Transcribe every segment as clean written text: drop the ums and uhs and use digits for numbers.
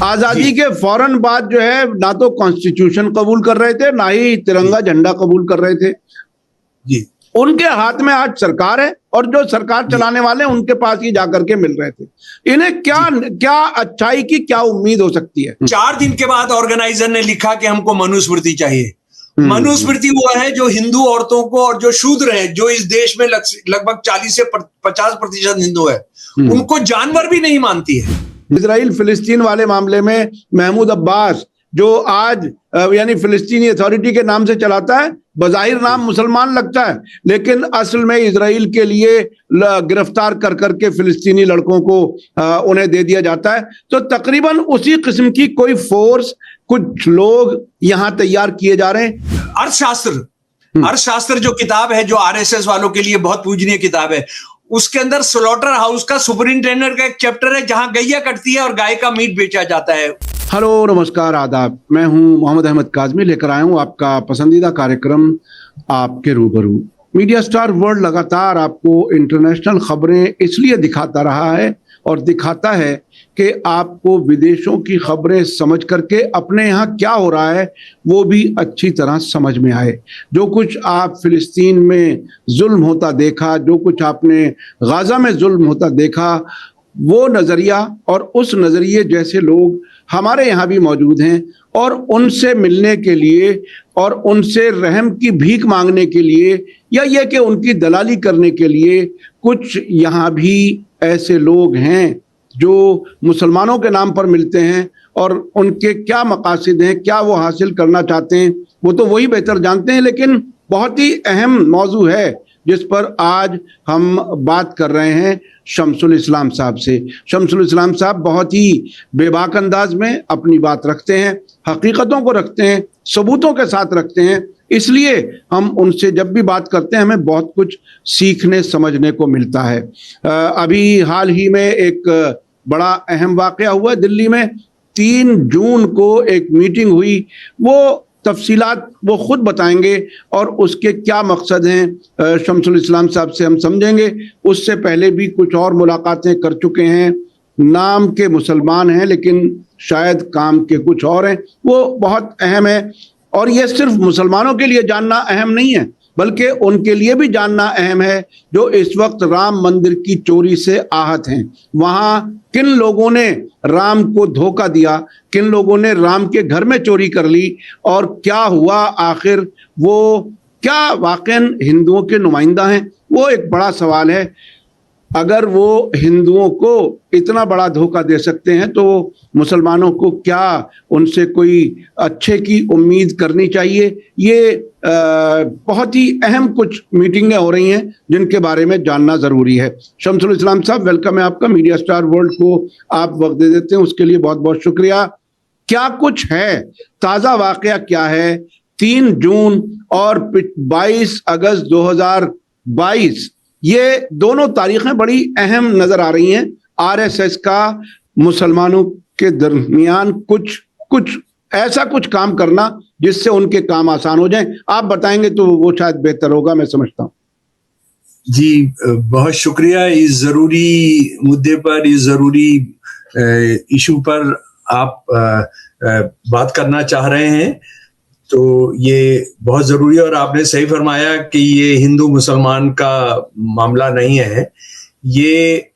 आजादी के फौरन बाद जो है ना तो कॉन्स्टिट्यूशन कबूल कर रहे थे, ना ही तिरंगा झंडा कबूल कर रहे थे जी। उनके हाथ में आज सरकार है और जो सरकार चलाने वाले उनके पास ही जाकर के मिल रहे थे। इन्हें क्या क्या अच्छाई की क्या उम्मीद हो सकती है? 4 दिन के बाद ऑर्गेनाइजर ने लिखा कि हमको मनुस्मृति चाहिए। मनुस्मृति वो है जो हिंदू औरतों को और जो शूद्र हैं, जो इस देश में लगभग 40 से 50% हिंदू है, उनको जानवर भी नहीं मानती है। इजराइल फिलिस्तीन वाले मामले में महमूद अब्बास जो आज यानी फिलिस्तीनी अथॉरिटी के नाम से चलाता है, बज़ाहिर नाम मुसलमान लगता है, लेकिन असल में इजराइल के लिए गिरफ्तार कर करके फिलिस्तीनी लड़कों को उन्हें दे दिया जाता है। तो तकरीबन उसी किस्म की कोई फोर्स, कुछ लोग यहाँ तैयार किए जा रहे हैं। अर्थशास्त्र जो किताब है, जो आरएसएस वालों के लिए बहुत पूजनीय किताब है, उसके अंदर स्लॉटर हाउस का सुपरिंटेंडेंट का एक चैप्टर है जहां गैया कटती है और गाय का मीट बेचा जाता है। हेलो, नमस्कार, आदाब। मैं हूं मोहम्मद अहमद काज़मी, लेकर आया हूं आपका पसंदीदा कार्यक्रम आपके रूबरू। मीडिया स्टार वर्ल्ड लगातार आपको इंटरनेशनल खबरें इसलिए दिखाता रहा है और दिखाता है कि आपको विदेशों की खबरें समझ करके अपने यहाँ क्या हो रहा है वो भी अच्छी तरह समझ में आए। जो कुछ आप फिलिस्तीन में जुल्म होता देखा, जो कुछ आपने गाज़ा में जुल्म होता देखा, वो नज़रिया और उस नज़रिए जैसे लोग हमारे यहाँ भी मौजूद हैं और उनसे मिलने के लिए और उनसे रहम की भीख मांगने के लिए या ये कि उनकी दलाली करने के लिए कुछ यहाँ भी ऐसे लोग हैं जो मुसलमानों के नाम पर मिलते हैं और उनके क्या मकासद हैं, क्या वो हासिल करना चाहते हैं, वो तो वही बेहतर जानते हैं। लेकिन बहुत ही अहम मौजू है जिस पर आज हम बात कर रहे हैं शमसुल इस्लाम साहब से। शमसुल इस्लाम साहब बहुत ही बेबाक अंदाज में अपनी बात रखते हैं, हकीकतों को रखते हैं, सबूतों के साथ रखते हैं। इसलिए हम उनसे जब भी बात करते हैं हमें बहुत कुछ सीखने समझने को मिलता है। अभी हाल ही में एक बड़ा अहम वाक़या हुआ दिल्ली में। 3 जून को एक मीटिंग हुई, वो तफसीलात वो खुद बताएंगे और उसके क्या मकसद हैं शमसुल इस्लाम साहब से हम समझेंगे। उससे पहले भी कुछ और मुलाकातें कर चुके हैं, नाम के मुसलमान हैं लेकिन शायद काम के कुछ और हैं, वो बहुत अहम है। और ये सिर्फ मुसलमानों के लिए जानना अहम नहीं है बल्कि उनके लिए भी जानना अहम है जो इस वक्त राम मंदिर की चोरी से आहत हैं। वहाँ किन लोगों ने राम को धोखा दिया, किन लोगों ने राम के घर में चोरी कर ली और क्या हुआ आखिर, वो क्या वाकईन हिंदुओं के नुमाइंदा हैं, वो एक बड़ा सवाल है। अगर वो हिंदुओं को इतना बड़ा धोखा दे सकते हैं तो मुसलमानों को क्या उनसे कोई अच्छे की उम्मीद करनी चाहिए। ये बहुत ही अहम कुछ मीटिंगें हो रही हैं जिनके बारे में जानना ज़रूरी है। शमसुल इस्लाम साहब, वेलकम है आपका। मीडिया स्टार वर्ल्ड को आप वक्त दे देते हैं उसके लिए बहुत बहुत शुक्रिया। क्या कुछ है, ताज़ा वाक़या क्या है? 3 जून और 22 अगस्त 2022, ये दोनों तारीखें बड़ी अहम नजर आ रही हैं। आरएसएस का मुसलमानों के दरमियान कुछ ऐसा कुछ काम करना जिससे उनके काम आसान हो जाएं। आप बताएंगे तो वो शायद बेहतर होगा, मैं समझता हूँ। जी, बहुत शुक्रिया। इस जरूरी मुद्दे पर, इस जरूरी इशू पर आप बात करना चाह रहे हैं तो ये बहुत जरूरी है। और आपने सही फरमाया कि ये हिंदू मुसलमान का मामला नहीं है, ये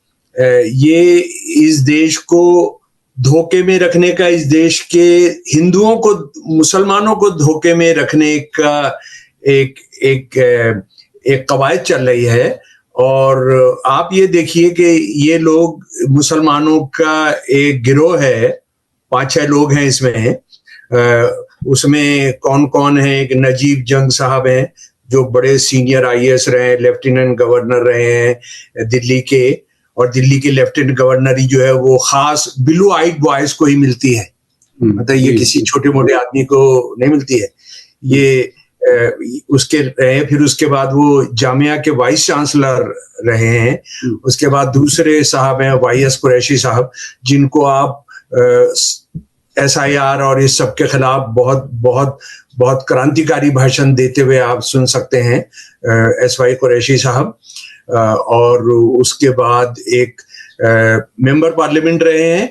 इस देश को धोखे में रखने का, इस देश के हिंदुओं को, मुसलमानों को धोखे में रखने का एक कवायद चल रही है। और आप ये देखिए कि ये लोग, मुसलमानों का एक गिरोह है, 5-6 लोग हैं इसमें। उसमें कौन कौन है? एक नजीब जंग साहब हैं जो बड़े सीनियर आईएएस रहे, लेफ्टिनेंट गवर्नर रहे हैं दिल्ली के, और दिल्ली के लेफ्टिनेंट गवर्नरी जो है वो खास ब्लू आइड बॉयज को ही मिलती है, मतलब ये किसी छोटे मोटे आदमी को नहीं मिलती है। ये उसके रहे, फिर उसके बाद वो जामिया के वाइस चांसलर रहे हैं। उसके बाद दूसरे साहब हैं वाईएस कुरैशी साहब, जिनको आप SIR और इस सब के खिलाफ बहुत बहुत बहुत क्रांतिकारी भाषण देते हुए आप सुन सकते हैं, SY कुरैशी साहब। और उसके बाद एक मेंबर पार्लियामेंट रहे हैं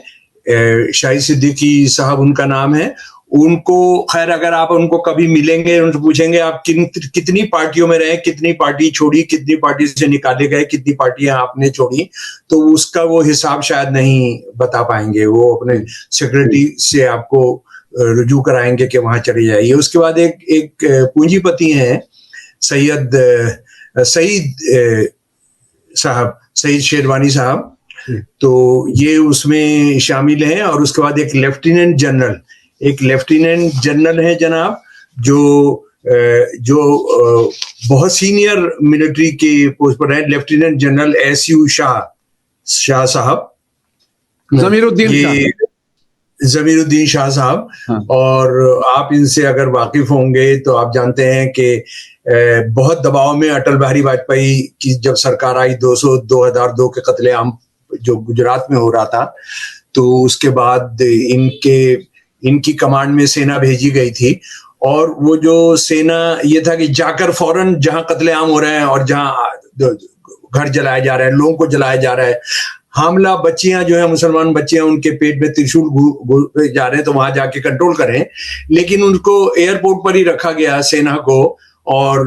शाहिद सिद्दीकी साहब उनका नाम है। उनको खैर अगर आप उनको कभी मिलेंगे, उनसे पूछेंगे आप कितनी पार्टियों में रहे, कितनी पार्टी छोड़ी, कितनी पार्टी से निकाले गए, कितनी पार्टियां आपने छोड़ी, तो उसका वो हिसाब शायद नहीं बता पाएंगे। वो अपने सेक्रेटरी से आपको रुजू कराएंगे कि वहां चले जाइए। उसके बाद एक पूंजीपति हैं सईद साहब, सईद शेरवानी साहब, तो ये उसमें शामिल हैं। और उसके बाद एक लेफ्टिनेंट जनरल है जनाब, जो बहुत सीनियर मिलिट्री के पोस्ट पर है, लेफ्टिनेंट जनरल SU शाह साहब, जमीरुद्दीन शाह साहब। हाँ। और आप इनसे अगर वाकिफ होंगे तो आप जानते हैं कि बहुत दबाव में अटल बिहारी वाजपेयी की जब सरकार आई 2002 के कत्लेआम जो गुजरात में हो रहा था, तो उसके बाद इनकी कमांड में सेना भेजी गई थी। और वो जो सेना, ये था कि जाकर फौरन जहां कत्लेआम हो रहे हैं और जहां घर जलाए जा रहे हैं, लोगों को जलाया जा रहा है, हमला, बच्चियां जो है, मुसलमान बच्चियां, उनके पेट में त्रिशूल जा रहे हैं, तो वहां जाके कंट्रोल करें। लेकिन उनको एयरपोर्ट पर ही रखा गया सेना को, और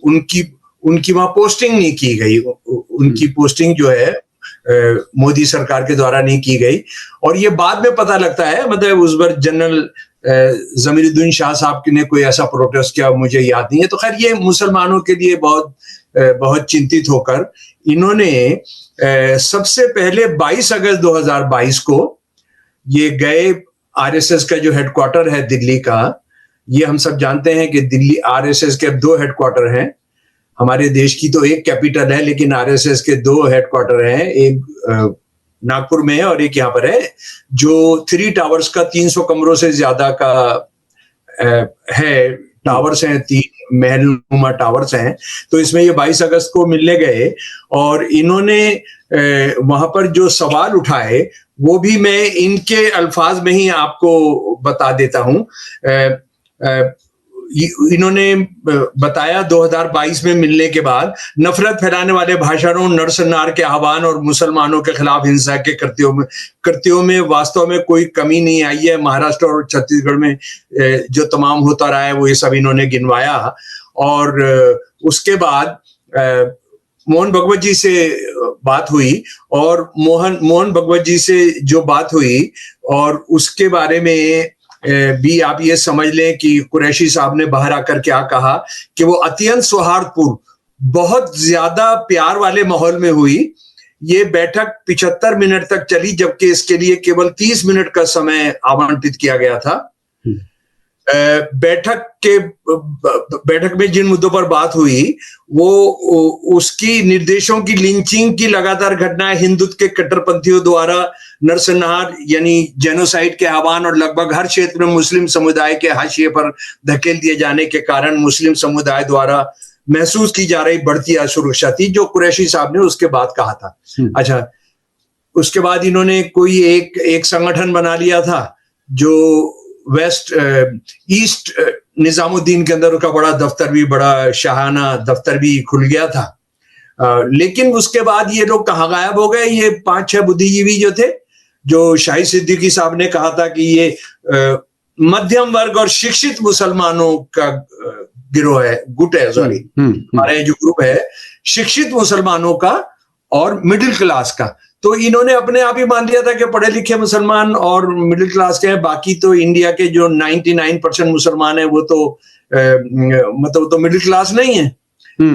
उनकी वहां पोस्टिंग नहीं की गई। उनकी पोस्टिंग जो है मोदी सरकार के द्वारा नहीं की गई। और ये बाद में पता लगता है, मतलब उस बार जनरल जमीरुद्दीन शाह साहब ने कोई ऐसा प्रोटेस्ट किया, मुझे याद नहीं है। तो खैर ये मुसलमानों के लिए बहुत चिंतित होकर इन्होंने सबसे पहले 22 अगस्त 2022 को ये गए। RSS का जो हेडक्वार्टर है दिल्ली का, ये हम सब जानते हैं कि दिल्ली RSS के 2 हेडक्वार्टर हैं। हमारे देश की तो एक कैपिटल है, लेकिन RSS के 2 हेडक्वार्टर हैं, एक नागपुर में है और एक यहाँ पर है, जो 3 टावर्स का 300 कमरों से ज्यादा का है। टावर्स हैं, 3 महलनुमा टावर्स हैं। तो इसमें ये 22 अगस्त को मिलने गए और इन्होंने वहां पर जो सवाल उठाए वो भी मैं इनके अल्फाज में ही आपको बता देता हूं। इन्होंने बताया 2022 में मिलने के बाद, नफरत फैलाने वाले भाषणों, नरसंहार के आह्वान और मुसलमानों के खिलाफ हिंसा के कृत्यों में वास्तव में कोई कमी नहीं आई है। महाराष्ट्र और छत्तीसगढ़ में जो तमाम होता रहा है वो ये सब इन्होंने गिनवाया। और उसके बाद मोहन भगवत जी से बात हुई, और मोहन भगवत जी से जो बात हुई, और उसके बारे में भी आप ये समझ लें कि कुरैशी साहब ने बाहर आकर क्या कहा कि वो अत्यंत सौहार्दपूर्ण, बहुत ज्यादा प्यार वाले माहौल में हुई। ये बैठक 75 मिनट तक चली, जबकि इसके लिए केवल 30 मिनट का समय आवंटित किया गया था। बैठक में जिन मुद्दों पर बात हुई वो उसकी निर्देशों की लिंचिंग की लगातार घटनाएं, हिंदुत्व के कट्टरपंथियों द्वारा नरसंहार यानी जेनोसाइड के आह्वान, और लगभग हर क्षेत्र में मुस्लिम समुदाय के हाशिए पर धकेल दिए जाने के कारण मुस्लिम समुदाय द्वारा महसूस की जा रही बढ़ती असुरक्षा थी, जो कुरैशी साहब ने उसके बाद कहा था। अच्छा, उसके बाद इन्होंने कोई एक संगठन बना लिया था जो ईस्ट निजामुद्दीन के अंदर उसका बड़ा दफ्तर भी, बड़ा शाहाना दफ्तर भी खुल गया था। लेकिन उसके बाद ये लोग कहाँ गायब हो गए? ये 5-6 बुद्धिजीवी जो थे, जो शाहिद सिद्दीकी साहब ने कहा था कि ये मध्यम वर्ग और शिक्षित मुसलमानों का गिरोह है, गुट है, सॉरी, हमारा जो ग्रुप है शिक्षित मुसलमानों का और मिडिल क्लास का। तो इन्होंने अपने आप ही मान लिया था कि पढ़े लिखे मुसलमान और मिडिल क्लास के हैं, बाकी तो इंडिया के जो 99% मुसलमान हैं वो तो मतलब तो मिडिल क्लास नहीं है।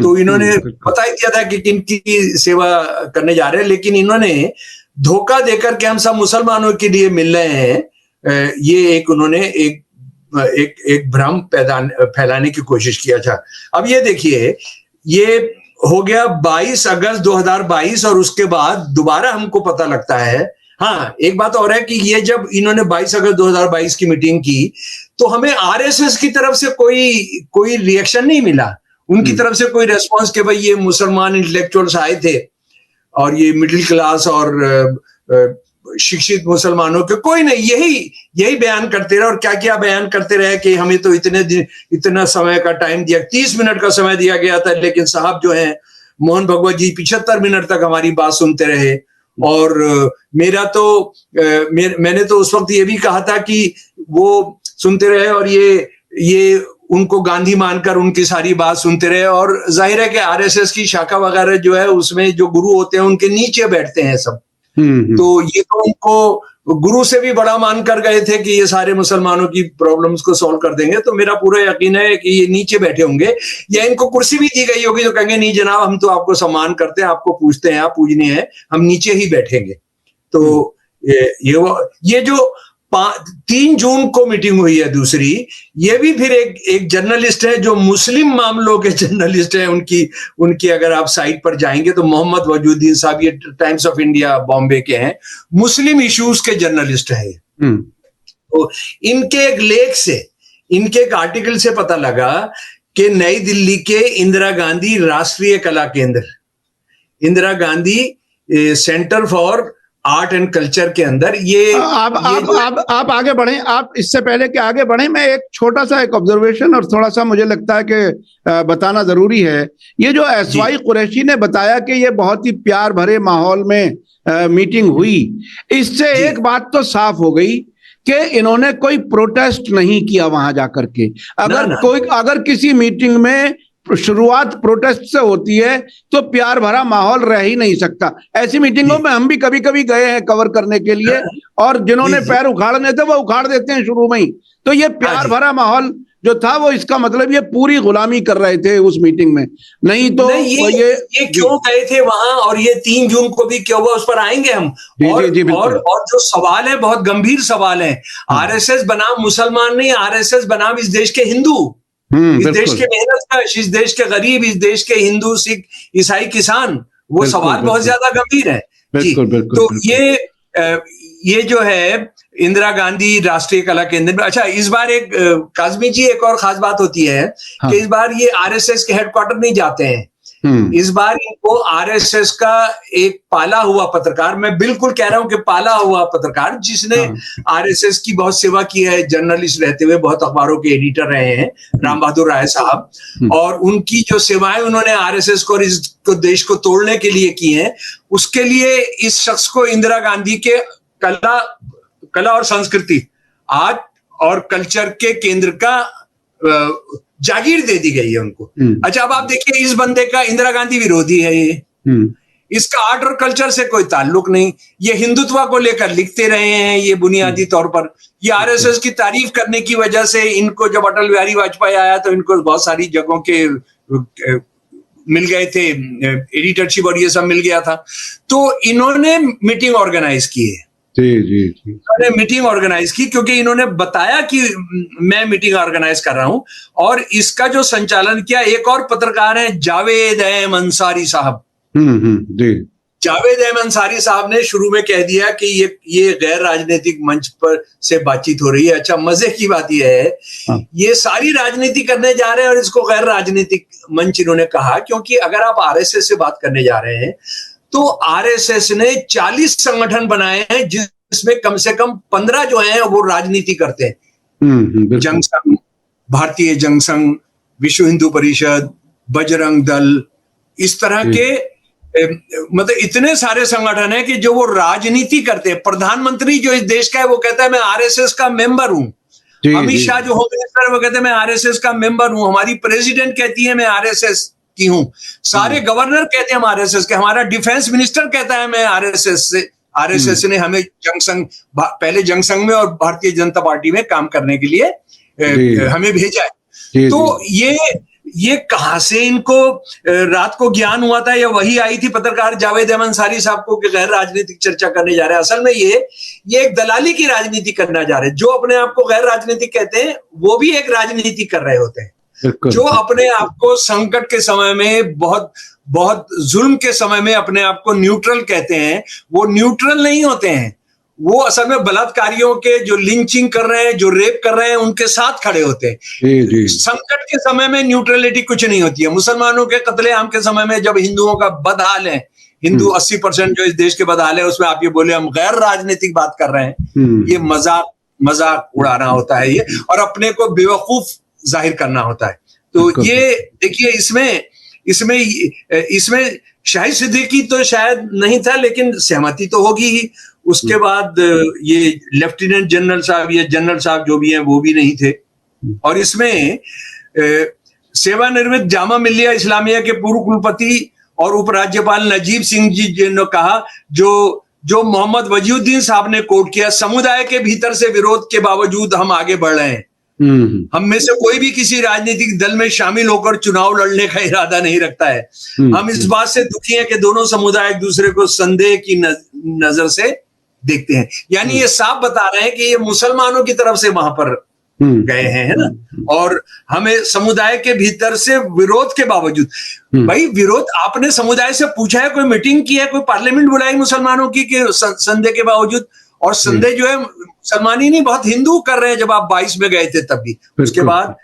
तो इन्होंने बता ही दिया था कि किनकी सेवा करने जा रहे हैं, लेकिन इन्होंने धोखा देकर के हम सब मुसलमानों के लिए मिल रहे हैं, ये उन्होंने एक भ्रम फैलाने की कोशिश किया था। अब ये देखिए, ये हो गया 22 अगस्त 2022, और उसके बाद दोबारा हमको पता लगता है, हाँ एक बात और है कि ये जब इन्होंने 22 अगस्त 2022 की मीटिंग की तो हमें RSS की तरफ से कोई रिएक्शन नहीं मिला, उनकी तरफ से कोई रेस्पॉन्स कि भाई ये मुसलमान इंटेलेक्चुअल्स आए थे और ये मिडिल क्लास और शिक्षित मुसलमानों के, कोई नहीं, यही बयान करते रहे। और क्या क्या बयान करते रहे कि हमें तो इतना समय का टाइम दिया, 30 मिनट का समय दिया गया था, लेकिन साहब जो है मोहन भगवत जी 75 मिनट तक हमारी बात सुनते रहे। और मेरा तो मैंने तो उस वक्त ये भी कहा था कि वो सुनते रहे और ये उनको गांधी मानकर उनकी सारी बात सुनते रहे, और जाहिर है कि आरएसएस की शाखा वगैरह जो है उसमें जो गुरु होते हैं उनके नीचे बैठते हैं सब। तो ये तो उनको गुरु से भी बड़ा मान कर गए थे कि ये सारे मुसलमानों की प्रॉब्लम्स को सॉल्व कर देंगे। तो मेरा पूरा यकीन है कि ये नीचे बैठे होंगे, या इनको कुर्सी भी दी गई होगी तो कहेंगे नहीं जनाब, हम तो आपको सम्मान करते हैं, आपको पूछते हैं, आप पूजनीय हैं, हम नीचे ही बैठेंगे। तो ये जो 3 जून को मीटिंग हुई है दूसरी, ये भी फिर एक जर्नलिस्ट है जो मुस्लिम मामलों के जर्नलिस्ट हैं, उनकी अगर आप साइट पर जाएंगे तो मोहम्मद वजूद्दीन साहब, ये टाइम्स ऑफ इंडिया बॉम्बे के हैं, मुस्लिम इश्यूज के जर्नलिस्ट हैं। तो इनके एक लेख से, इनके एक आर्टिकल से पता लगा कि नई दिल्ली के इंदिरा गांधी राष्ट्रीय कला केंद्र, Indira Gandhi centre for art and culture के अंदर ये आप आगे बढ़ें। आप इससे पहले कि आगे बढ़ें, मैं एक छोटा सा एक ऑब्जर्वेशन और थोड़ा सा मुझे लगता है कि बताना जरूरी है। ये जो एसवाई कुरैशी ने बताया कि ये बहुत ही प्यार भरे माहौल में मीटिंग हुई, इससे एक बात तो साफ हो गई कि इन्होंने कोई प्रोटेस्ट नहीं किया वहां जाकर के। अगर किसी मीटिंग में शुरुआत प्रोटेस्ट से होती है तो प्यार भरा माहौल रह ही नहीं सकता। ऐसी मीटिंगों में हम भी कभी कभी गए हैं कवर करने के लिए, और जिन्होंने पैर उखाड़ने थे वो उखाड़ देते हैं शुरू में ही। तो ये प्यार भरा माहौल जो था वो, इसका मतलब ये पूरी गुलामी कर रहे थे उस मीटिंग में। नहीं तो ये क्यों गए थे वहां, और ये 3 जून को भी क्यों हुआ, उस पर आएंगे हम। और जो सवाल है, बहुत गंभीर सवाल है। आरएसएस बनाम मुसलमान नहीं, आरएसएस बनाम इस देश के हिंदू, इस देश के मेहनतकश, इस देश के गरीब, इस देश के हिंदू, सिख, ईसाई, किसान, वो सवाल बहुत ज्यादा गंभीर है। तो ये जो है इंदिरा गांधी राष्ट्रीय कला केंद्र में, अच्छा इस बार एक काजमी जी एक और खास बात होती है कि इस बार ये आरएसएस के हेडक्वार्टर नहीं जाते हैं। इस बार इनको आरएसएस का एक पाला हुआ पत्रकार, मैं बिल्कुल कह रहा हूं कि पाला हुआ पत्रकार, जिसने आरएसएस की बहुत सेवा की है, जर्नलिस्ट रहते हुए बहुत अखबारों के एडिटर रहे हैं, राम बहादुर राय साहब, और उनकी जो सेवाएं उन्होंने आरएसएस को और इस देश को तोड़ने के लिए की हैं, उसके लिए इस शख्स को इंदिरा गांधी के कला और संस्कृति, आर्ट और कल्चर के केंद्र का जागीर दे दी गई है उनको। अच्छा, अब आप देखिए, इस बंदे का इंदिरा गांधी विरोधी है ये, इसका आर्ट और कल्चर से कोई ताल्लुक नहीं, ये हिंदुत्व को लेकर लिखते रहे हैं, ये बुनियादी तौर पर ये आरएसएस की तारीफ करने की वजह से इनको, जब अटल बिहारी वाजपेयी आया तो इनको बहुत सारी जगहों के मिल गए थे, एडिटरशिप और ये सब मिल गया था, तो इन्होंने मीटिंग ऑर्गेनाइज की है। जी। इन्होंने मीटिंग ऑर्गेनाइज की क्योंकि इन्होंने बताया कि मैं मीटिंग ऑर्गेनाइज कर रहा हूं, और इसका जो संचालन किया एक और पत्रकार है, जावेद अहम अंसारी साहब। जावेद अहम अंसारी साहब ने शुरू में कह दिया कि ये गैर राजनीतिक मंच पर से बातचीत हो रही है। अच्छा, मजे की बात यह है, ये सारी राजनीति करने जा रहे हैं और इसको गैर राजनीतिक मंच इन्होंने कहा, क्योंकि अगर आप आरएसएस से बात करने जा रहे हैं तो आरएसएस ने 40 संगठन बनाए हैं, जिसमें कम से कम 15 जो हैं वो राजनीति करते हैं। जनसंघ, भारतीय जनसंघ, विश्व हिंदू परिषद, बजरंग दल, इस तरह के मतलब इतने सारे संगठन हैं कि जो वो राजनीति करते हैं। प्रधानमंत्री जो इस देश का है वो कहता है मैं आरएसएस का मेंबर हूं। अमित शाह जो होम मिनिस्टर, वो कहते हैं मैं आरएसएस का मेंबर हूं। हमारी प्रेसिडेंट कहती है मैं आरएसएस की हूं। सारे गवर्नर कहते हैं हम आरएसएस के। हमारा डिफेंस मिनिस्टर कहता है मैं आरएसएस से। आरएसएस ने हमें जनसंघ, पहले जनसंघ में और भारतीय जनता पार्टी में काम करने के लिए हमें भेजा है। तो ये कहां से इनको रात को ज्ञान हुआ था, या वही आई थी पत्रकार जावेद अहमद अंसारी साहब को कि गैर राजनीतिक चर्चा करने जा रहे हैं। असल में ये एक दलाली की राजनीति करना जा रहे हैं। जो अपने आप को गैर राजनीतिक कहते हैं वो भी एक राजनीति कर रहे होते हैं। जो अपने आप को संकट के समय में, बहुत जुल्म के समय में अपने आप को न्यूट्रल कहते हैं, वो न्यूट्रल नहीं होते हैं। वो असल में बलात्कारियों के, जो लिंचिंग कर रहे हैं, जो रेप कर रहे हैं, उनके साथ खड़े होते हैं। संकट के समय में न्यूट्रलिटी कुछ नहीं होती है। मुसलमानों के कत्लेआम के समय में जब हिंदुओं का बदहाल है, हिंदू 80% जो इस देश के बदहाल है, उसमें आप ये बोले हम गैर राजनीतिक बात कर रहे हैं, ये मजाक उड़ाना होता है ये, और अपने को बेवकूफ जाहिर करना होता है। तो ये देखिए, इसमें शाहिद सिद्दीकी तो शायद नहीं था, लेकिन सहमति तो होगी ही। उसके बाद ये लेफ्टिनेंट जनरल साहब या जनरल साहब जो भी हैं वो भी नहीं थे। और इसमें सेवानिवृत्त जामा मिल्लिया इस्लामिया के पूर्व कुलपति और उपराज्यपाल नजीब सिंह जी ने कहा, जो मोहम्मद वजीउद्दीन साहब ने कोट किया, समुदाय के भीतर से विरोध के बावजूद हम आगे बढ़ रहे हैं। हम में से कोई भी किसी राजनीतिक दल में शामिल होकर चुनाव लड़ने का इरादा नहीं रखता है। हम इस बात से दुखी हैं कि दोनों समुदाय एक दूसरे को संदेह की नजर से देखते हैं। यानी ये साफ बता रहे हैं कि ये मुसलमानों की तरफ से वहां पर गए हैं, है ना। और हमें समुदाय के भीतर से विरोध के बावजूद, भाई विरोध आपने समुदाय से पूछा है, कोई मीटिंग की है, कोई पार्लियामेंट बुलाई मुसलमानों की कि संदेह के बावजूद? और संदेह जो है मुसलमान ही नहीं, बहुत हिंदू कर रहे हैं। जब आप 22 में गए थे तब भी। उसके बाद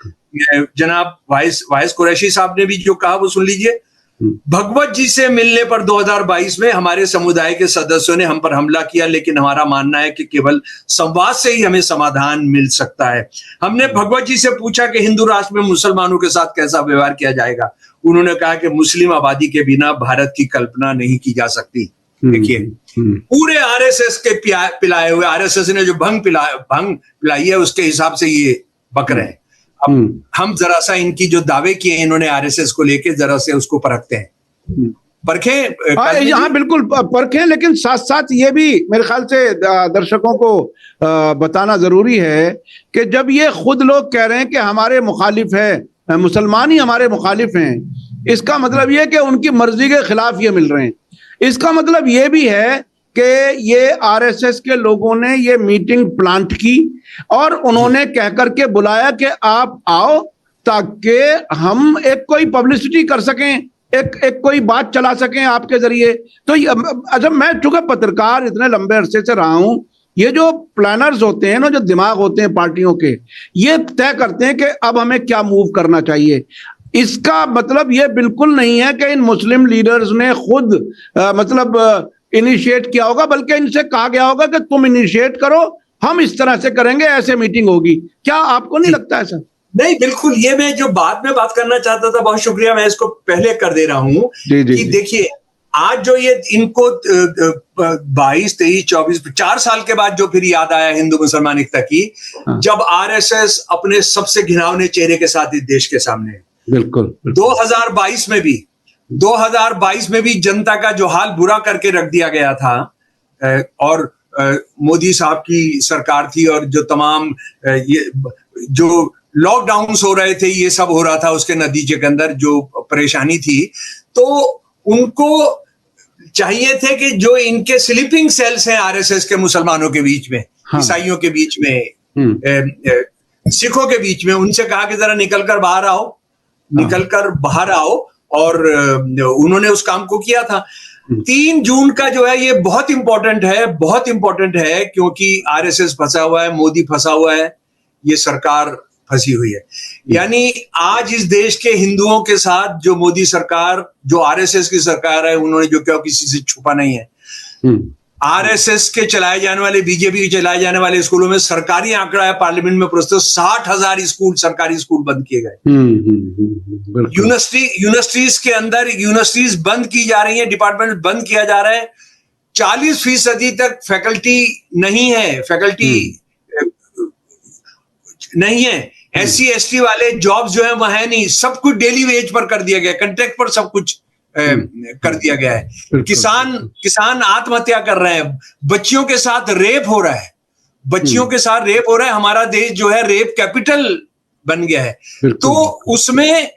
जनाब वाइस कुरैशी साहब ने भी जो कहा वो सुन लीजिए। भगवत जी से मिलने पर 2022 में हमारे समुदाय के सदस्यों ने हम पर हमला किया, लेकिन हमारा मानना है कि केवल संवाद से ही हमें समाधान मिल सकता है। हमने भगवत जी से पूछा कि हिंदू राष्ट्र में मुसलमानों के साथ कैसा व्यवहार किया जाएगा। उन्होंने कहा कि मुस्लिम आबादी के बिना भारत की कल्पना नहीं की जा सकती। देखिए, पूरे आरएसएस के पिलाए हुए, आरएसएस ने जो भंग पिलाई है उसके हिसाब से ये बक रहे हैं। अब हम जरा सा इनकी जो दावे किए इन्होंने आरएसएस को लेके, जरा से उसको परखते हैं। परखें। हाँ बिल्कुल परखें, लेकिन साथ साथ ये भी मेरे ख्याल से दर्शकों को बताना जरूरी है कि जब ये खुद लोग कह रहे हैं कि हमारे मुखालिफ है, मुसलमान ही हमारे मुखालिफ हैं, इसका मतलब ये कि उनकी मर्जी के खिलाफ ये मिल रहे हैं। इसका मतलब ये भी है कि ये आरएसएस के लोगों ने ये मीटिंग प्लांट की और उन्होंने कह करके बुलाया कि आप आओ ताकि हम एक कोई पब्लिसिटी कर सकें, एक कोई बात चला सकें आपके जरिए। तो अच्छा, मैं चूंकि पत्रकार इतने लंबे अरसे से रहा हूं, ये जो प्लानर्स होते हैं ना, जो दिमाग होते हैं पार्टियों के, ये तय करते हैं कि अब हमें क्या मूव करना चाहिए। इसका मतलब ये बिल्कुल नहीं है कि इन मुस्लिम लीडर्स ने खुद मतलब इनिशिएट किया होगा, बल्कि इनसे कहा गया होगा कि तुम इनिशिएट करो, हम इस तरह से करेंगे, ऐसे मीटिंग होगी। क्या आपको नहीं लगता ऐसा? नहीं, बिल्कुल। ये मैं जो बाद में बात करना चाहता था, बहुत शुक्रिया, मैं इसको पहले कर दे रहा हूं कि देखिए, आज जो ये इनको 22, 23, 24, 4 साल के बाद जो फिर याद आया हिंदू मुसलमान एकता की, जब आरएसएस अपने सबसे घिनौने चेहरे के साथ इस देश के सामने। बिल्कुल। 2022 में भी जनता का जो हाल बुरा करके रख दिया गया था, और मोदी साहब की सरकार थी, और जो तमाम ये जो लॉकडाउन हो रहे थे, ये सब हो रहा था, उसके नतीजे के अंदर जो परेशानी थी, तो उनको चाहिए थे कि जो इनके स्लीपिंग सेल्स हैं आरएसएस के, मुसलमानों के बीच में, ईसाइयों के बीच में, सिखों के बीच में, उनसे कहा कि जरा निकलकर बाहर आओ, और उन्होंने उस काम को किया था। 3 जून का जो है ये बहुत इंपॉर्टेंट है, क्योंकि आरएसएस फंसा हुआ है, मोदी फंसा हुआ है, ये सरकार फंसी हुई है। यानी आज इस देश के हिंदुओं के साथ जो मोदी सरकार, जो आरएसएस की सरकार है, उन्होंने जो किया किसी से छुपा नहीं है। आरएसएस के चलाए जाने वाले, बीजेपी के चलाए जाने वाले स्कूलों में, सरकारी आंकड़ा है पार्लियामेंट में प्रस्तुत, 60,000 सरकारी स्कूल बंद किए गए। यूनिवर्सिटीज के अंदर यूनिवर्सिटीज बंद की जा रही है, डिपार्टमेंट बंद किया जा रहा है। 40% तक फैकल्टी नहीं है। SC ST वाले जॉब्स जो है वह है नहीं, सब कुछ डेली वेज पर कर दिया गया, कॉन्ट्रैक्ट पर सब कुछ कर दिया गया है। किसान आत्महत्या कर रहे हैं, बच्चियों के साथ रेप हो रहा है, हमारा देश जो है रेप कैपिटल बन गया है। तो उसमें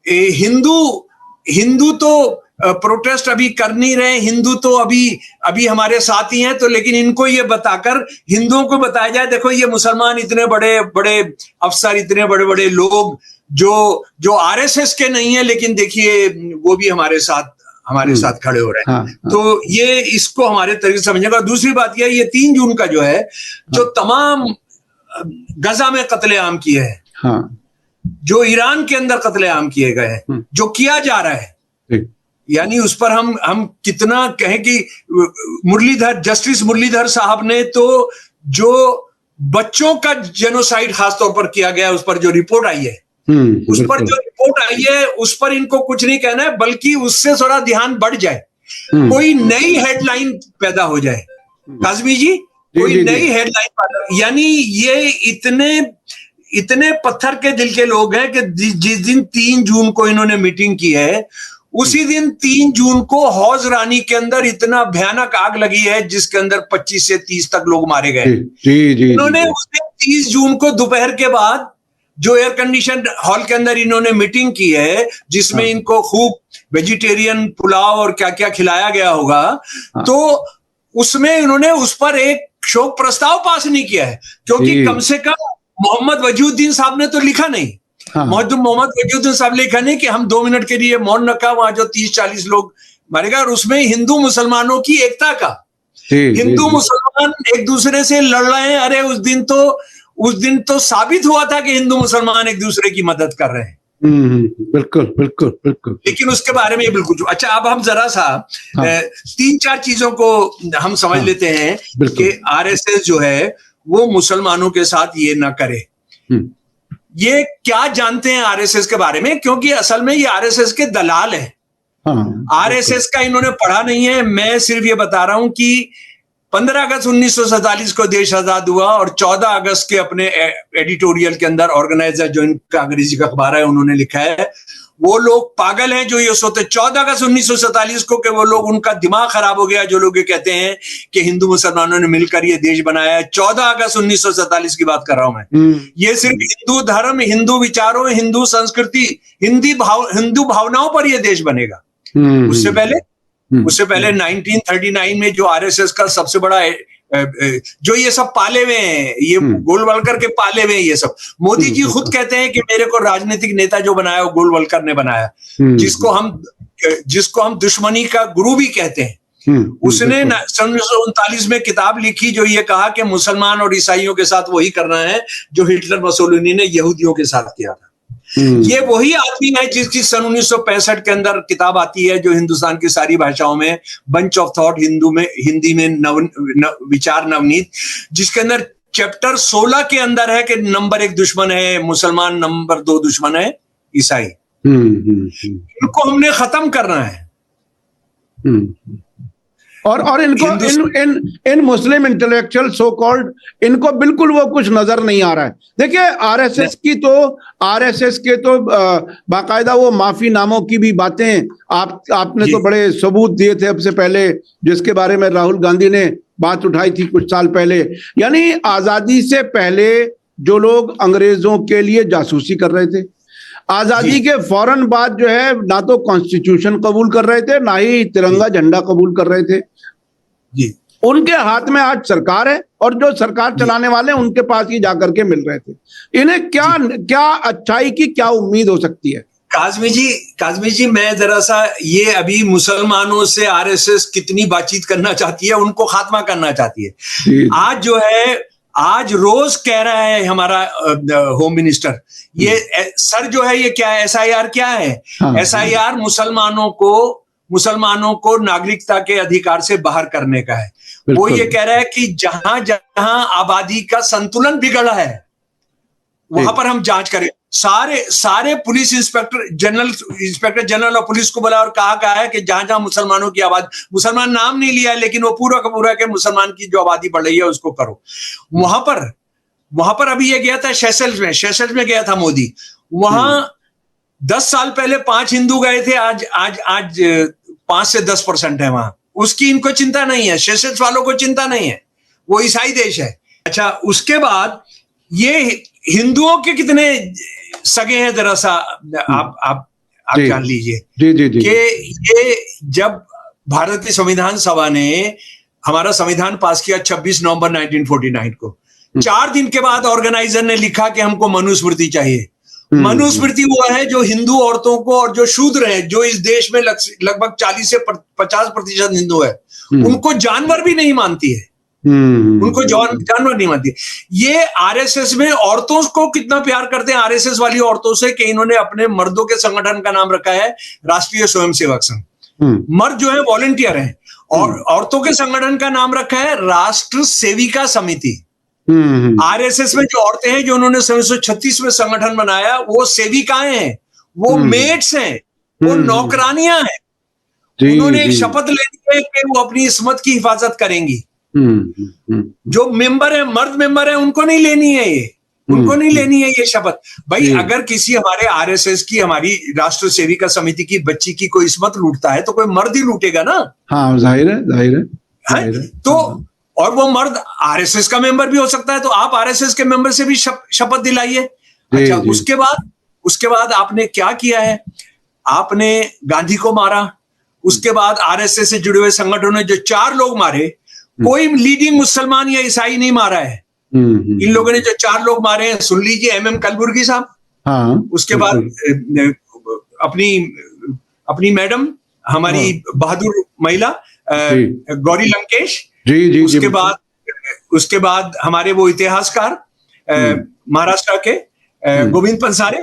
हिंदू तो प्रोटेस्ट अभी कर नहीं रहे, हिंदू तो अभी हमारे साथ ही हैं, तो लेकिन इनको ये बताकर हिंदुओं को बताया जाए, देखो ये मुसलमान इतने बड़े बड़े अफसर, इतने बड़े बड़े लोग जो आरएसएस के नहीं है, लेकिन देखिए वो भी हमारे साथ खड़े हो रहे हैं। तो ये इसको हमारे तरीके से समझेगा। दूसरी बात यह, ये 3 जून का जो है, जो तमाम गजा में कत्लेआम किए हैं, जो ईरान के अंदर कत्लेआम किए गए हैं, जो किया जा रहा है, यानी उस पर हम कितना कहें कि जस्टिस मुरलीधर साहब ने तो जो बच्चों का जेनोसाइड खासतौर पर किया गया, उस पर जो रिपोर्ट आई है, उस पर बिल्कुल। जो रिपोर्ट आई है उस पर इनको कुछ नहीं कहना है, बल्कि उससे थोड़ा ध्यान बढ़ जाए, कोई नई हेडलाइन पैदा हो जाए। काज़मी जी, कोई जी, नई हेडलाइन, यानी ये इतने पत्थर के दिल के लोग हैं कि जिस दिन 3 जून को इन्होंने मीटिंग की है, उसी दिन 3 जून को हौज रानी के अंदर इतना भयानक आग लगी है जिसके अंदर 25 से 30 तक लोग मारे गए। इन्होंने उस दिन 30 जून को दोपहर के बाद जो एयर कंडीशन हॉल के अंदर इन्होंने मीटिंग की है, जिसमें इनको खूब वेजिटेरियन पुलाव और क्या क्या खिलाया गया होगा, तो उसमें इन्होंने उस पर एक शोक प्रस्ताव पास नहीं किया है, क्योंकि कम से कम मोहम्मद वजीउद्दीन साहब ने तो लिखा नहीं। मोहम्मद वजीउद्दीन साहब लिखा नहीं कि हम 2 मिनट के लिए मौन रखा, वहां जो 30-40 लोग मारे गए, और उसमें हिंदू मुसलमानों की एकता का, हिंदू मुसलमान एक दूसरे से लड़ रहे हैं। अरे उस दिन तो साबित हुआ था कि हिंदू मुसलमान एक दूसरे की मदद कर रहे हैं। बिल्कुल बिल्कुल बिल्कुल। लेकिन उसके बारे में बिल्कुल अच्छा, अब हम जरा सा 3-4 चीजों को हम समझ लेते हैं कि आरएसएस जो है वो मुसलमानों के साथ ये ना करे। ये क्या जानते हैं आरएसएस के बारे में, क्योंकि असल में ये आरएसएस के दलाल हैं। आरएसएस का इन्होंने पढ़ा नहीं है। मैं सिर्फ ये बता रहा हूं कि 15 अगस्त 1947 को देश आजाद हुआ और 14 अगस्त के अपने एडिटोरियल के अंदर ऑर्गेनाइजर, जो इनका अंग्रेजी का अखबार है, उन्होंने लिखा है वो लोग पागल हैं जो ये सोचते 14 अगस्त 1947 को कि वो लोग, उनका दिमाग खराब हो गया जो लोग ये कहते हैं कि हिंदू मुसलमानों ने मिलकर ये देश बनाया है। 14 अगस्त 1947 की बात कर रहा हूं मैं। ये सिर्फ हिंदू धर्म, हिंदू विचारों, हिंदू संस्कृति, हिंदू भावनाओं पर यह देश बनेगा। उससे पहले 1939 में जो आरएसएस का सबसे बड़ा जो ये सब पाले हुए हैं, ये गोलवलकर के पाले हुए हैं, ये सब मोदी जी खुद कहते हैं कि मेरे को राजनीतिक नेता जो बनाया वो गोलवलकर ने बनाया, जिसको हम दुश्मनी का गुरु भी कहते हैं। उसने 1939 में किताब लिखी जो ये कहा कि मुसलमान और ईसाइयों के साथ वही करना है जो हिटलर मुसोलिनी ने यहूदियों के साथ किया था। ये वही आदमी है जिसकी सन 1965 के अंदर किताब आती है जो हिंदुस्तान की सारी भाषाओं में, बंच ऑफ थॉट, हिंदी में विचार नवनीत, जिसके अंदर चैप्टर 16 के अंदर है कि नंबर 1 दुश्मन है मुसलमान, नंबर 2 दुश्मन है ईसाई। इनको हमने खत्म करना है। और इनको इन मुस्लिम इंटेलेक्चुअल सो कॉल्ड, इनको बिल्कुल वो कुछ नजर नहीं आ रहा है। देखिए आरएसएस के तो बाकायदा वो माफी नामों की भी बातें आपने तो बड़े सबूत दिए थे अब से पहले, जिसके बारे में राहुल गांधी ने बात उठाई थी कुछ साल पहले। यानी आजादी से पहले जो लोग अंग्रेजों के लिए जासूसी कर रहे थे, आजादी के फौरन बाद जो है ना तो कॉन्स्टिट्यूशन कबूल कर रहे थे ना ही तिरंगा झंडा कबूल कर रहे थे, उनके हाथ में आज सरकार है और जो सरकार चलाने वाले हैं उनके पास ही जाकर के मिल रहे थे। इन्हें क्या अच्छाई की क्या उम्मीद हो सकती है? काज़मी जी, मैं जरा सा ये अभी मुसलमानों से आरएसएस कितनी बातचीत करना चाहती है, उनको खात्मा करना चाहती है। आज जो है, आज रोज कह रहा है हमारा होम मिनिस्टर, ये सर जो है ये क्या है, एसआईआर क्या है? एसआईआर मुसलमानों को नागरिकता के अधिकार से बाहर करने का है। वो ये कह रहा है कि जहां जहां आबादी का संतुलन बिगड़ा है वहां पर हम जांच करें। सारे पुलिस इंस्पेक्टर जनरल और पुलिस को बोला और कहा है कि जहां जहां मुसलमानों की आबादी, मुसलमान नाम नहीं लिया लेकिन वो पूरा का पूरा के मुसलमान की जो आबादी बढ़ रही है उसको करो। वहां पर अभी ये गया था सेशल्स में गया था मोदी। वहां 10 साल पहले 5 हिंदू गए थे, आज 5 से 10% है वहां। उसकी इनको चिंता नहीं है, सेशल्स वालों को चिंता नहीं है, वो ईसाई देश है। अच्छा, उसके बाद ये हिंदुओं के कितने सगे हैं जरा सा आप जान लीजिए कि ये जब भारतीय संविधान सभा ने हमारा संविधान पास किया 26 नवंबर 1949 को, 4 दिन के बाद ऑर्गेनाइजर ने लिखा कि हमको मनुस्मृति चाहिए। मनुस्मृति वो है जो हिंदू औरतों को और जो शूद्र हैं, जो इस देश में लगभग 40 से 50% हिंदू है, उनको जानवर भी नहीं मानती है, उनको जानवर नहीं मानती। ये आरएसएस में औरतों को कितना प्यार करते हैं आरएसएस वाली औरतों से कि इन्होंने अपने मर्दों के संगठन का नाम रखा है राष्ट्रीय स्वयंसेवक संघ। मर्द जो है वॉलंटियर हैं, और औरतों के संगठन का नाम रखा है राष्ट्र सेविका समिति। आरएसएस में जो औरतें हैं, जो उन्होंने 1936 में संगठन बनाया, वो सेविकाएं हैं, वो मेड्स हैं, वो नौकरानियां हैं। उन्होंने एक शपथ ले ली है कि वो अपनी इस्मत की हिफाजत करेंगी। जो मेंबर है, मर्द मेंबर है, उनको नहीं लेनी है ये, उनको नहीं लेनी है ये शपथ। भाई अगर किसी हमारे आरएसएस की, हमारी राष्ट्र सेविका समिति की बच्ची की कोई इस्मत लूटता है तो कोई मर्द ही लूटेगा ना। हाँ, जाहिर है। तो और वो मर्द आरएसएस का मेंबर भी हो सकता है, तो आप आरएसएस के मेंबर से भी शपथ दिलाइए। अच्छा, उसके बाद आपने क्या किया है? आपने गांधी को मारा, उसके बाद आरएसएस से जुड़े हुए संगठनों ने जो 4 लोग मारे, कोई लीडिंग मुसलमान या ईसाई नहीं मारा है। इन लोगों ने जो 4 लोग मारे हैं, सुन लीजिए, एमएम कलबुर्गी साहब, हाँ, उसके बाद अपनी मैडम, हमारी बहादुर महिला गौरी लंकेश, उसके बाद हमारे वो इतिहासकार महाराष्ट्र के गोविंद पंसारे,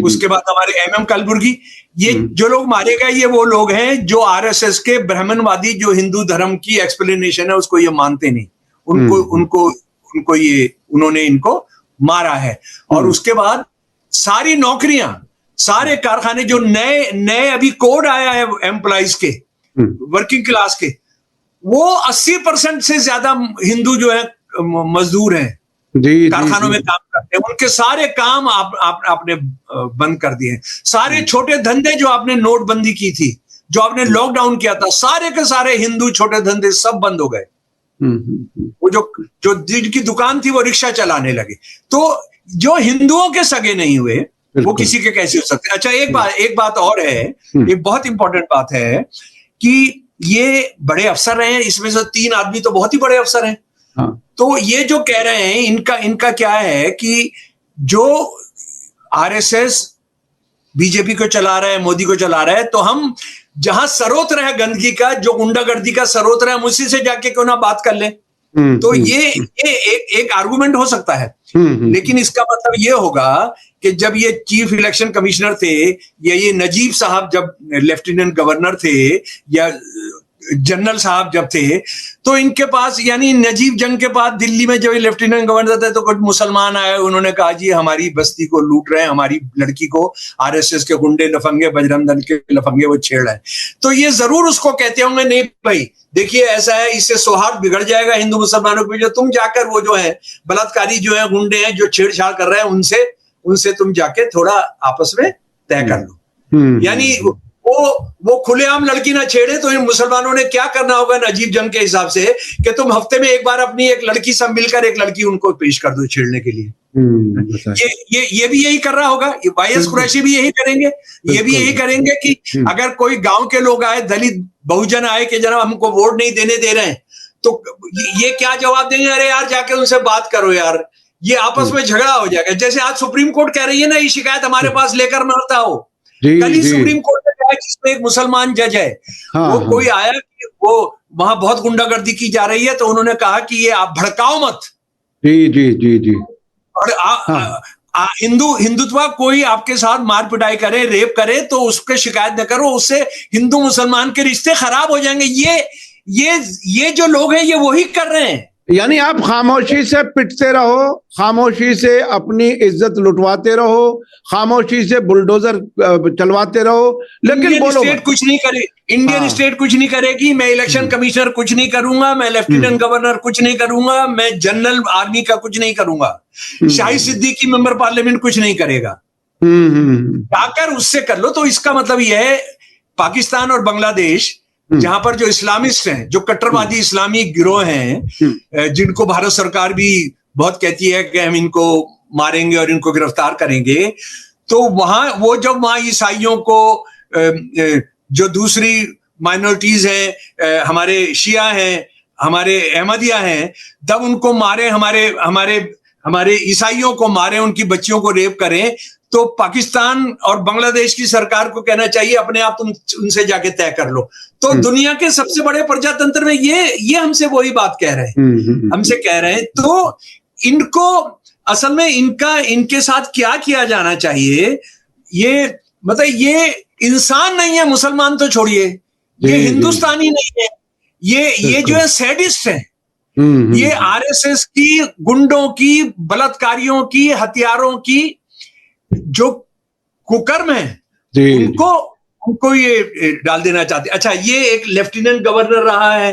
उसके बाद हमारे एमएम कलबुर्गी। ये जो लोग मारे गए, ये वो लोग हैं जो आरएसएस के ब्राह्मणवादी, जो हिंदू धर्म की एक्सप्लेनेशन है उसको ये मानते नहीं। उनको ये, उन्होंने इनको मारा है। और उसके बाद सारी नौकरियां, सारे कारखाने, जो नए अभी कोड आया है एम्प्लॉइज के, वर्किंग क्लास के, वो 80% से ज्यादा हिंदू जो है मजदूर हैं, कारखानों में काम करते हैं। उनके सारे काम आपने बंद कर दिए। सारे छोटे धंधे जो आपने नोटबंदी की थी, जो आपने लॉकडाउन किया था, सारे के सारे हिंदू छोटे धंधे सब बंद हो गए। वो जो जिनकी दुकान थी वो रिक्शा चलाने लगे। तो जो हिंदुओं के सगे नहीं हुए वो किसी के कैसे हो सकते? अच्छा, एक बात और है, एक बहुत इंपॉर्टेंट बात है कि ये बड़े अफसर रहे हैं, इसमें से 3 आदमी तो बहुत ही बड़े अफसर हैं। हाँ। तो ये जो कह रहे हैं, इनका क्या है कि जो आरएसएस बीजेपी को चला रहा है, मोदी को चला रहा है, तो हम जहां स्रोत है गंदगी का, जो गुंडागर्दी का स्रोत है, हम उसी से जाके क्यों ना बात कर लें। तो ये एक आर्गुमेंट हो सकता है। लेकिन इसका मतलब ये होगा कि जब ये चीफ इलेक्शन कमिश्नर थे, या ये नजीब साहब जब लेफ्टिनेंट गवर्नर थे, या जनरल साहब जब थे, तो इनके पास, यानी नजीब जंग के पास दिल्ली में जब लेफ्टिनेंट गवर्नर थे, तो कुछ मुसलमान आए, उन्होंने कहा जी हमारी बस्ती को लूट रहे हैं, हमारी लड़की को आरएसएस के गुंडे लफंगे, बजरंग दल के लफंगे वो छेड़ रहे हैं। तो ये जरूर उसको कहते होंगे, नहीं भाई देखिए ऐसा है, इससे सौहार्द बिगड़ जाएगा हिंदू मुसलमानों के बीच, तुम जाकर वो जो है बलात्कारी जो है, गुंडे हैं जो छेड़छाड़ कर रहे हैं, उनसे तुम जाके थोड़ा आपस में तय कर लो। यानी वो खुलेआम लड़की ना छेड़े, तो इन मुसलमानों ने क्या करना होगा नजीब जंग के हिसाब से, कि तुम हफ्ते में एक बार अपनी एक लड़की सब मिलकर एक लड़की उनको पेश कर दो छेड़ने के लिए। ये भी यही कर रहा होगा, वाईएस कुरैशी भी यही करेंगे, ये भी यही करेंगे कि अगर कोई गांव के लोग आए, दलित बहुजन आए कि जनाब हमको वोट नहीं देने दे रहे हैं, तो ये क्या जवाब देंगे? अरे यार जाके उनसे बात करो यार, ये आपस में झगड़ा हो जाएगा। जैसे आज सुप्रीम कोर्ट कह रही है ना, ये शिकायत हमारे पास लेकर मरता हो। कल ही सुप्रीम कोर्ट में गया, जिसमें एक मुसलमान जज है, वो कोई आया कि वो वहां बहुत गुंडागर्दी की जा रही है, तो उन्होंने कहा कि ये आप भड़काओ मत। जी। और हिंदुत्व कोई आपके साथ मार पिटाई करे, रेप करे, तो उसके शिकायत न करो, उससे हिंदू मुसलमान के रिश्ते खराब हो जाएंगे। ये जो लोग हैं, ये वही कर रहे हैं। यानी आप खामोशी से पिटते रहो, खामोशी से अपनी इज्जत लुटवाते रहो, खामोशी से बुलडोजर चलवाते रहो, लेकिन बोलो स्टेट कुछ नहीं करे, इंडियन स्टेट कुछ नहीं करेगी, मैं इलेक्शन कमिश्नर कुछ नहीं करूंगा, मैं लेफ्टिनेंट गवर्नर कुछ नहीं करूंगा, मैं जनरल आर्मी का कुछ नहीं करूंगा, शाही सिद्दीकी मेंबर पार्लियामेंट कुछ नहीं करेगा, जाकर उससे कर लो। तो इसका मतलब यह है, पाकिस्तान और बांग्लादेश जहां पर जो इस्लामिस्ट हैं, जो कट्टरवादी इस्लामी गिरोह हैं, जिनको भारत सरकार भी बहुत कहती है कि हम इनको मारेंगे और इनको गिरफ्तार करेंगे, तो वो जब वहां ईसाइयों को, जो दूसरी माइनॉरिटीज हैं, हमारे शिया हैं, हमारे अहमदिया हैं, तब उनको मारे, हमारे ईसाइयों को मारे, उनकी बच्चियों को रेप करें, तो पाकिस्तान और बांग्लादेश की सरकार को कहना चाहिए अपने आप तुम उनसे जाके तय कर लो। तो दुनिया के सबसे बड़े प्रजातंत्र में ये हमसे वही बात कह रहे हैं, हमसे कह रहे हैं। तो इनको असल में इनके साथ क्या किया जाना चाहिए, ये मतलब ये इंसान नहीं है, मुसलमान तो छोड़िए, ये हिंदुस्तानी नहीं है, ये जो है सैडिस्ट है, ये आरएसएस की, गुंडों की, बलात्कारियों की, हथियारों की जो कुकर्म है उनको ये डाल देना चाहते। अच्छा, ये एक लेफ्टिनेंट गवर्नर रहा है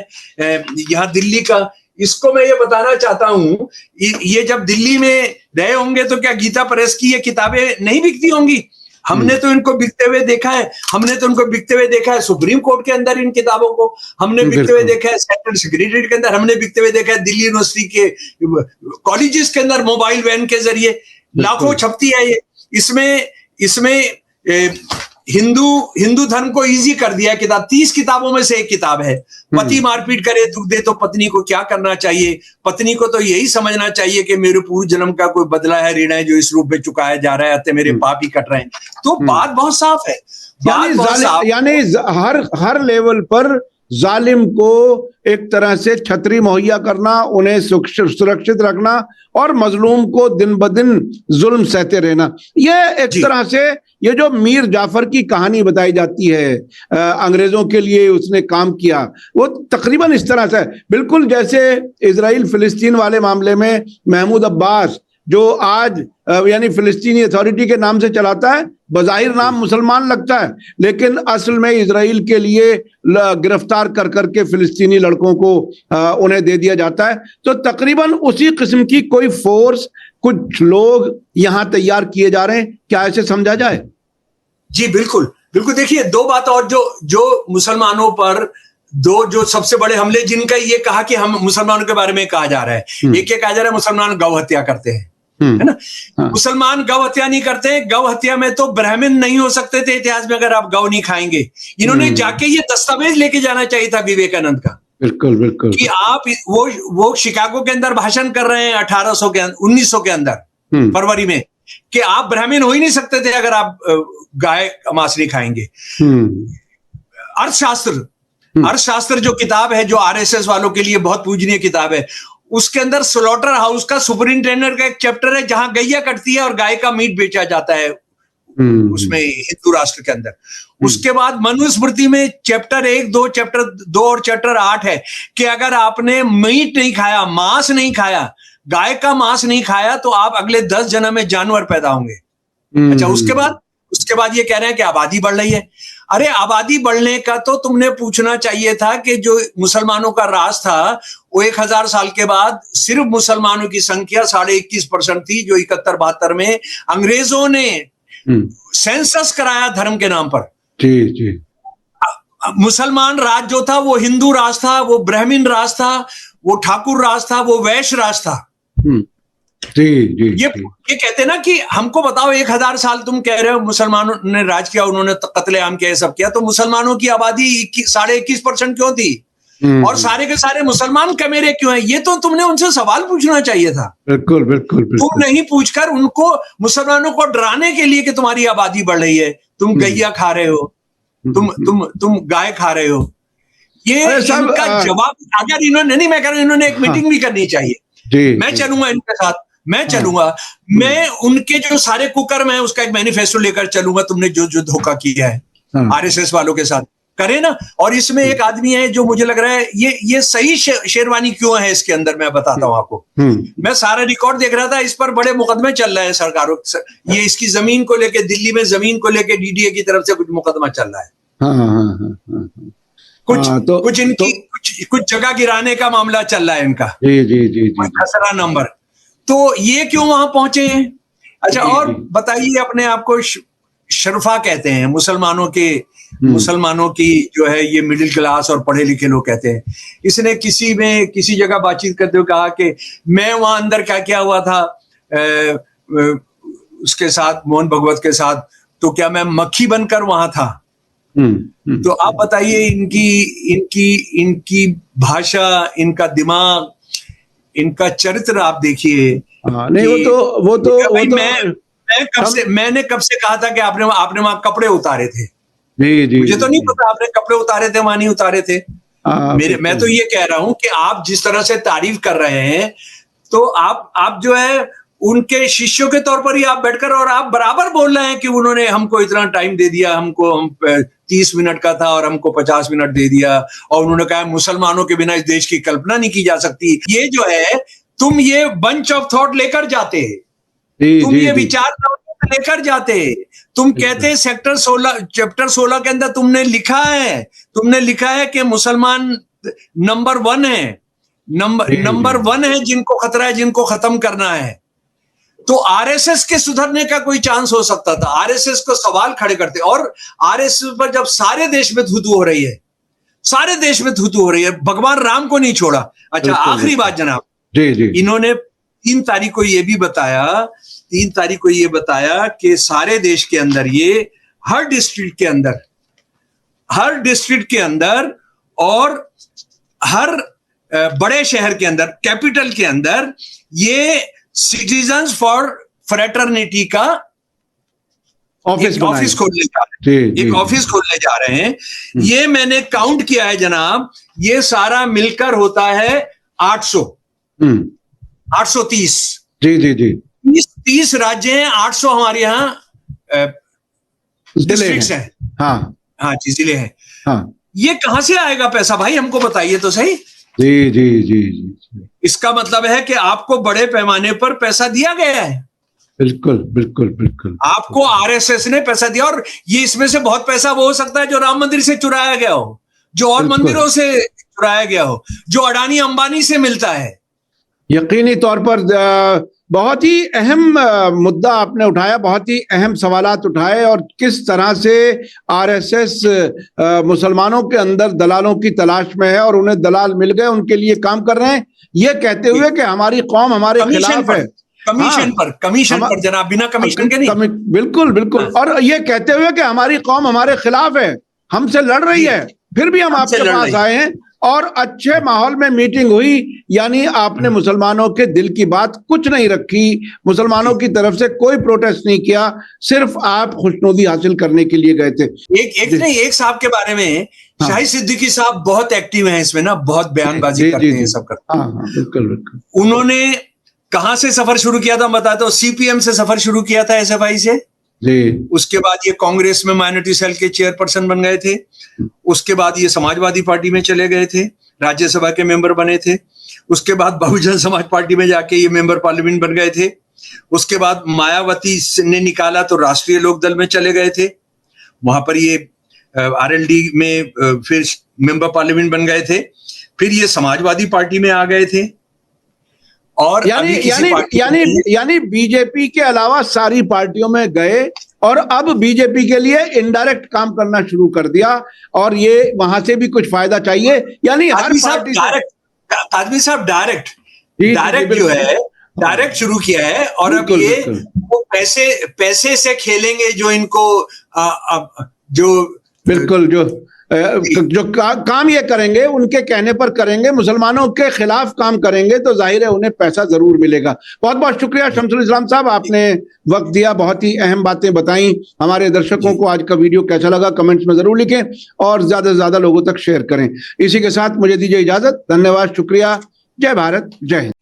यहाँ दिल्ली का, इसको मैं ये बताना चाहता हूं, ये जब दिल्ली में रहे होंगे तो क्या गीता प्रेस की ये किताबें नहीं बिकती होंगी? हमने तो इनको बिकते हुए देखा है, हमने तो उनको बिकते हुए देखा है सुप्रीम कोर्ट के अंदर इन किताबों को, हमने बिकते हुए देखा है सेंट्रल सेक्रेटरीट के अंदर, हमने बिकते हुए देखा है दिल्ली यूनिवर्सिटी के कॉलेजेस के अंदर मोबाइल वैन के जरिए लाखों छपती है ये। इसमें हिंदू धर्म को इजी कर दिया है किताब। 30 किताबों में से एक किताब है, पति मारपीट करे दुख दे तो पत्नी को क्या करना चाहिए। पत्नी को तो यही समझना चाहिए कि मेरे पूर्व जन्म का कोई बदला है, ऋण है जो इस रूप में चुकाया जा रहा है, मेरे पाप ही कट रहे हैं। तो बात बहुत साफ है, यानी हर लेवल पर जालिम को एक तरह से छतरी मुहैया करना, उन्हें सुरक्षित रखना और मजलूम को दिन ब दिन जुल्म सहते रहना। ये एक तरह से ये जो मीर जाफर की कहानी बताई जाती है, अंग्रेजों के लिए उसने काम किया, वो तकरीबन इस तरह से, बिल्कुल जैसे इजराइल फिलिस्तीन वाले मामले में महमूद अब्बास जो आज यानी फिलिस्तीनी अथॉरिटी के नाम से चलाता है, बज़ाहिर नाम मुसलमान लगता है लेकिन असल में इजराइल के लिए गिरफ्तार कर करके फिलिस्तीनी लड़कों को उन्हें दे दिया जाता है। तो तकरीबन उसी किस्म की कोई फोर्स, कुछ लोग यहां तैयार किए जा रहे हैं, क्या ऐसे समझा जाए? जी बिल्कुल बिल्कुल। देखिए, दो बात और जो मुसलमानों पर जो सबसे बड़े हमले जिनका ये कहा कि हम मुसलमानों के बारे में कहा जा रहा है, एक ये कहा जा रहा है मुसलमान गौ हत्या करते हैं, है ना। मुसलमान गौ हत्या नहीं करते। गौ हत्या में तो ब्राह्मण नहीं हो सकते थे इतिहास में अगर आप गौ नहीं खाएंगे। इन्होंने जाके ये दस्तावेज लेके जाना चाहिए था विवेकानंद का। बिल्कुल कि आप वो शिकागो के अंदर भाषण कर रहे हैं 1900 के अंदर फरवरी में, कि आप ब्राह्मण हो ही नहीं सकते थे अगर आप गाय का मांस नहीं खाएंगे। अर्थशास्त्र जो किताब है, जो आरएसएस वालों के लिए बहुत पूजनीय किताब है, उसके अंदर स्लॉटर हाउस का सुपरिंटेंडेंट का एक चैप्टर है जहां गैया कटती है और गाय का मीट बेचा जाता है उसमें, हिंदू राष्ट्र के अंदर। उसके बाद मनुस्मृति में चैप्टर 1, 2 और चैप्टर 8 है कि अगर आपने मीट नहीं खाया, मांस नहीं खाया, गाय का मांस नहीं खाया, तो आप अगले 10 जन्म में जानवर पैदा होंगे। अच्छा, उसके बाद ये कह रहे हैं कि आबादी बढ़ रही है। अरे, आबादी बढ़ने का तो तुमने पूछना चाहिए था कि जो मुसलमानों का राज था वो 1000 साल के बाद सिर्फ मुसलमानों की संख्या 21.5% थी, जो 71-72 में अंग्रेजों ने सेंसस कराया धर्म के नाम पर। जी। मुसलमान राज जो था वो हिंदू राज था, वो ब्राह्मण राज था, वो ठाकुर राज था, वो वैश्य राज था। जी। ये कहते हैं ना कि हमको बताओ 1000 साल तुम कह रहे हो मुसलमानों ने राज किया, उन्होंने कत्लेआम किया, सब किया, तो मुसलमानों की आबादी 21.5% क्यों थी? और सारे के सारे मुसलमान कमेरे क्यों हैं? ये तो तुमने उनसे सवाल पूछना चाहिए था। बिल्कुल। तुम नहीं पूछकर उनको, मुसलमानों को डराने के लिए कि तुम्हारी आबादी बढ़ रही है, तुम गैया खा रहे हो, तुम गाय खा रहे हो, ये इनका जवाब अगर इन्होंने नहीं, मैं कह रहा हूं इन्होंने एक मीटिंग भी करनी चाहिए। मैं चलूंगा इनके साथ, मैं उनके जो सारे कुकर्म है उसका एक मैनिफेस्टो लेकर चलूंगा। तुमने जो धोखा किया है आरएसएस वालों के साथ, करे ना। और इसमें एक आदमी है जो मुझे लग रहा है ये सही शेरवानी क्यों है इसके अंदर, मैं बताता हूं आपको। मैं सारा रिकॉर्ड देख रहा था, इस पर बड़े मुकदमे चल रहे हैं सरकारों, ये इसकी जमीन को लेके, दिल्ली में जमीन को लेके डीडीए की तरफ से कुछ मुकदमा चल रहा है। कुछ जगह गिराने का मामला चल रहा है इनका। जी। खसरा नंबर, तो ये क्यों वहां पहुंचे हैं? अच्छा, और बताइए, अपने आप को शरफा कहते हैं मुसलमानों की जो है ये मिडिल क्लास और पढ़े लिखे लोग कहते हैं। इसने किसी जगह बातचीत करते हुए कहा कि मैं वहां अंदर क्या क्या हुआ था उसके साथ, मोहन भगवत के साथ, तो क्या मैं मक्खी बनकर वहां था? तो आप बताइए, इनकी भाषा, इनका दिमाग, इनका चरित्र आप देखिए। नहीं, वो तो मैंने कब से कहा था कि आपने वहां कपड़े उतारे थे? जी। मुझे तो नहीं पता आपने कपड़े उतारे थे, वहां नहीं उतारे थे। मैं तो ये कह रहा हूं कि आप जिस तरह से तारीफ कर रहे हैं, तो आप जो है उनके शिष्यों के तौर पर ही आप बैठकर और आप बराबर बोल रहे हैं कि उन्होंने हमको इतना टाइम दे दिया, हमको हम 30 मिनट का था और हमको 50 मिनट दे दिया, और उन्होंने कहा मुसलमानों के बिना इस देश की कल्पना नहीं की जा सकती। ये जो है, तुम ये बंच ऑफ थॉट लेकर जाते, तुम ये विचार लेकर जाते, तुम कहते सेक्टर 16 चैप्टर 16 के अंदर तुमने लिखा है कि मुसलमान नंबर 1 है, नंबर 1 है जिनको खतरा है, जिनको खत्म करना है। तो आरएसएस के सुधरने का कोई चांस हो सकता था? आरएसएस को सवाल खड़े करते, और आरएसएस पर जब सारे देश में थूथू हो रही है, भगवान राम को नहीं छोड़ा। अच्छा, आखिरी बात जनाब, इन्होंने 3 तारीख को ये बताया कि सारे देश के अंदर, ये हर डिस्ट्रिक्ट के अंदर और हर बड़े शहर के अंदर, कैपिटल के अंदर, ये सिटीजन्स फॉर फ्रेटर्निटी का ऑफिस खोलने जा रहे हैं। ये मैंने काउंट किया है जनाब, ये सारा मिलकर होता है 830। जी 30 राज्य हैं, 800 हमारे यहाँ डिस्ट्रिक्ट्स हैं। हाँ जी, जिले हैं। हाँ, ये कहां से आएगा पैसा भाई, हमको बताइए तो सही। जी। इसका मतलब है कि आपको बड़े पैमाने पर पैसा दिया गया है। बिल्कुल। आपको आरएसएस ने पैसा दिया, और ये इसमें से बहुत पैसा वो हो सकता है जो राम मंदिर से चुराया गया हो, जो और मंदिरों से चुराया गया हो, जो अडानी अंबानी से मिलता है। यकीनी तौर पर बहुत ही अहम मुद्दा आपने उठाया, बहुत ही अहम सवालात उठाए, और किस तरह से आरएसएस मुसलमानों के अंदर दलालों की तलाश में है, और उन्हें दलाल मिल गए, उनके लिए काम कर रहे हैं, ये कहते हुए कि हमारी कौम हमारे खिलाफ है। कमीशन पर जनाब, बिना कमीशन के नहीं। बिल्कुल। और ये कहते हुए कि हमारी कौम हमारे खिलाफ है, हमसे लड़ रही है, फिर भी हम आपके पास आए हैं, और अच्छे माहौल में मीटिंग हुई। यानी आपने मुसलमानों के दिल की बात कुछ नहीं रखी, मुसलमानों की तरफ से कोई प्रोटेस्ट नहीं किया, सिर्फ आप खुशनुदी हासिल करने के लिए गए थे। एक साहब के बारे में, शाहिद सिद्दीकी साहब बहुत एक्टिव हैं इसमें ना, बहुत बयानबाजी करते हैं, सब करते हैं। बिल्कुल। उन्होंने कहां से सफर शुरू किया था बताते हो? सीपीएम से सफर शुरू किया था, एसएफआई से। उसके बाद ये कांग्रेस में माइनॉरिटी सेल के चेयरपर्सन बन गए थे। उसके बाद ये समाजवादी पार्टी में चले गए थे, राज्यसभा के मेंबर बने थे। उसके बाद बहुजन समाज पार्टी में जाके ये मेंबर पार्लियामेंट बन गए थे। उसके बाद मायावती ने निकाला तो राष्ट्रीय लोक दल में चले गए थे, वहां पर ये आरएलडी में फिर मेंबर पार्लियामेंट बन गए थे। फिर ये समाजवादी पार्टी में आ गए थे, और यानी बीजेपी के अलावा सारी पार्टियों में गए, और अब बीजेपी के लिए इनडायरेक्ट काम करना शुरू कर दिया, और ये वहां से भी कुछ फायदा चाहिए। यानी हर पार्टी आदमी साहब डायरेक्ट जो है, डायरेक्ट शुरू किया है, और अब ये वो पैसे से खेलेंगे, जो इनको जो काम ये करेंगे, उनके कहने पर करेंगे, मुसलमानों के खिलाफ काम करेंगे, तो जाहिर है उन्हें पैसा जरूर मिलेगा। बहुत बहुत शुक्रिया शमसुल इस्लाम साहब, आपने वक्त दिया, बहुत ही अहम बातें बताई। हमारे दर्शकों को आज का वीडियो कैसा लगा कमेंट्स में जरूर लिखें, और ज्यादा से ज्यादा लोगों तक शेयर करें। इसी के साथ मुझे दीजिए इजाजत। धन्यवाद, शुक्रिया, जय भारत, जय हिंद।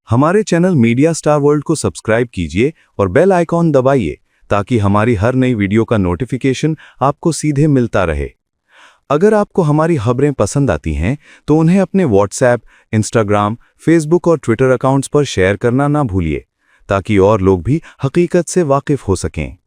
हमारे चैनल मीडिया स्टार वर्ल्ड को सब्सक्राइब कीजिए और बेल आइकॉन दबाइए, ताकि हमारी हर नई वीडियो का नोटिफिकेशन आपको सीधे मिलता रहे। अगर आपको हमारी खबरें पसंद आती हैं तो उन्हें अपने व्हाट्सएप, इंस्टाग्राम, फेसबुक और ट्विटर अकाउंट्स पर शेयर करना ना भूलिए, ताकि और लोग भी हकीकत से वाकिफ हो सकें।